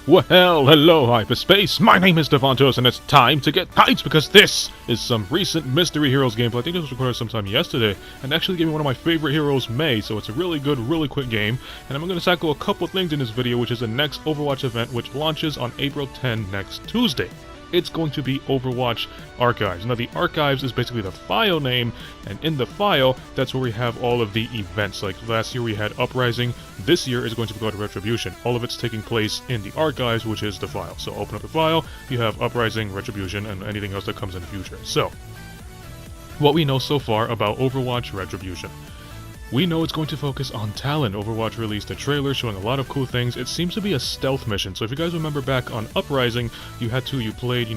Well, hello hyperspace, my name is Davontos and it's time to get hyped because this is some recent Mystery Heroes gameplay. I think this was recorded sometime yesterday and actually gave me one of my favorite heroes, May, so it's a really good, really quick game. And I'm going to tackle a couple of things in this video, which is the next Overwatch event, which launches on April 10 next Tuesday. It's going to be Overwatch Archives. Now, the Archives is basically the file name, and in the file, that's where we have all of the events. Like last year we had Uprising, this year is going to be called Retribution. All of it's taking place in the Archives, which is the file. So open up the file, you have Uprising, Retribution, and anything else that comes in the future. So, what we know so far about Overwatch Retribution. We know it's going to focus on Talon. Overwatch released a trailer showing a lot of cool things. It seems to be a stealth mission. So if you guys remember back on Uprising, you played,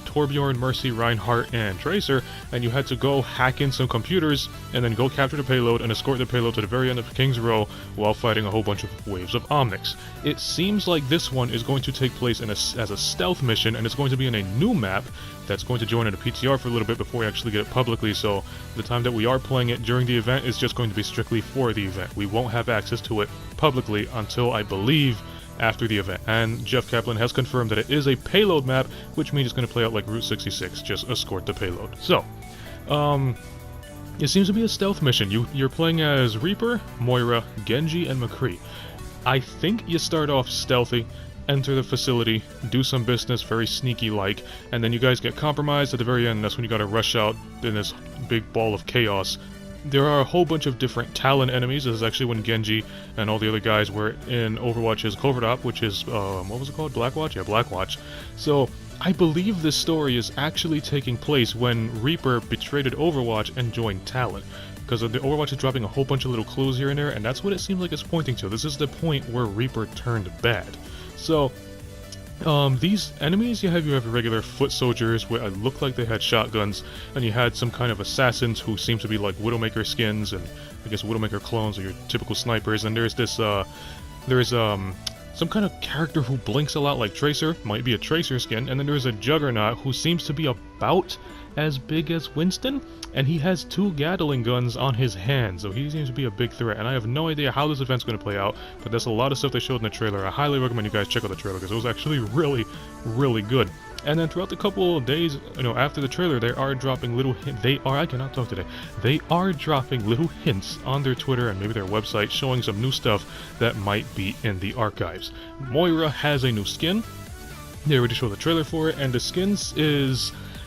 Torbjorn, Mercy, Reinhardt, and Tracer, and you had to go hack in some computers and then go capture the payload and escort the payload to the very end of King's Row while fighting a whole bunch of waves of Omnics. It seems like this one is going to take place as a stealth mission, and it's going to be in a new map that's going to join in a PTR for a little bit before we actually get it publicly, so the time that we are playing it during the event is just going to be strictly for the event. We won't have access to it publicly until, I believe, after the event. And Jeff Kaplan has confirmed that it is a payload map, which means it's going to play out like Route 66, just escort the payload. So, it seems to be a stealth mission. You're playing as Reaper, Moira, Genji, and McCree. I think you start off stealthy, enter the facility, do some business, very sneaky-like, and then you guys get compromised at the very end. That's when you gotta rush out in this big ball of chaos. There are a whole bunch of different Talon enemies. This is actually when Genji and all the other guys were in Overwatch's Covert Op, which is, what was it called? Blackwatch? Yeah, Blackwatch. So, I believe this story is actually taking place when Reaper betrayed Overwatch and joined Talon. Because the Overwatch is dropping a whole bunch of little clues here and there, and that's what it seems like it's pointing to. This is the point where Reaper turned bad. So, these enemies, you have regular foot soldiers where it looked like they had shotguns, and you had some kind of assassins who seem to be like Widowmaker skins, and I guess Widowmaker clones or your typical snipers, and there's this, some kind of character who blinks a lot like Tracer, might be a Tracer skin, and then there's a Juggernaut who seems to be about as big as Winston, and he has 2 Gatling guns on his hand, so he seems to be a big threat, and I have no idea how this event's going to play out, but there's a lot of stuff they showed in the trailer. I highly recommend you guys check out the trailer, because it was actually really, really good. And then throughout the couple of days, after the trailer, they are dropping little I cannot talk today. They are dropping little hints on their Twitter and maybe their website showing some new stuff that might be in the archives. Moira has a new skin. They already showed the trailer for it, and the skins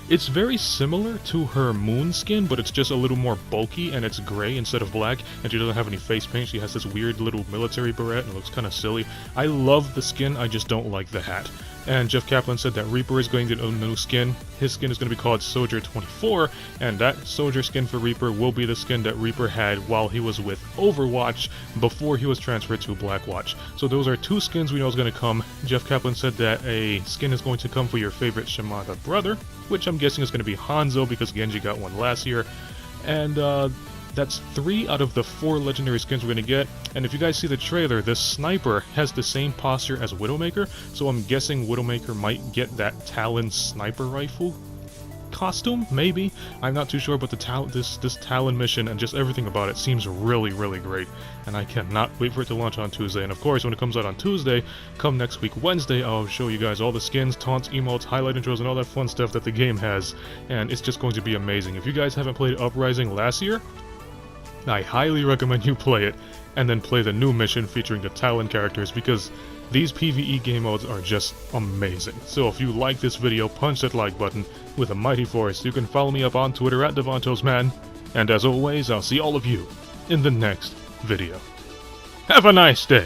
it's very similar to her Moon skin, but it's just a little more bulky, and it's gray instead of black, and she doesn't have any face paint. She has this weird little military beret, and it looks kind of silly. I love the skin, I just don't like the hat. And Jeff Kaplan said that Reaper is going to own a new skin. His skin is going to be called Soldier 24, and that Soldier skin for Reaper will be the skin that Reaper had while he was with Overwatch before he was transferred to Blackwatch. So those are 2 skins we know is going to come. Jeff Kaplan said that a skin is going to come for your favorite Shimada brother, which I'm guessing is going to be Hanzo because Genji got one last year. And that's 3 out of the 4 legendary skins we're going to get. And if you guys see the trailer, the sniper has the same posture as Widowmaker, so I'm guessing Widowmaker might get that Talon sniper rifle costume, maybe? I'm not too sure, but this Talon mission and just everything about it seems really, really great. And I cannot wait for it to launch on Tuesday. And of course, when it comes out on Tuesday, come next week Wednesday, I'll show you guys all the skins, taunts, emotes, highlight intros, and all that fun stuff that the game has. And it's just going to be amazing. If you guys haven't played Uprising last year, I highly recommend you play it, and then play the new mission featuring the Talon characters, because these PvE game modes are just amazing. So if you like this video, punch that like button with a mighty force. You can follow me up on Twitter at DavontosMan, and as always, I'll see all of you in the next video. Have a nice day!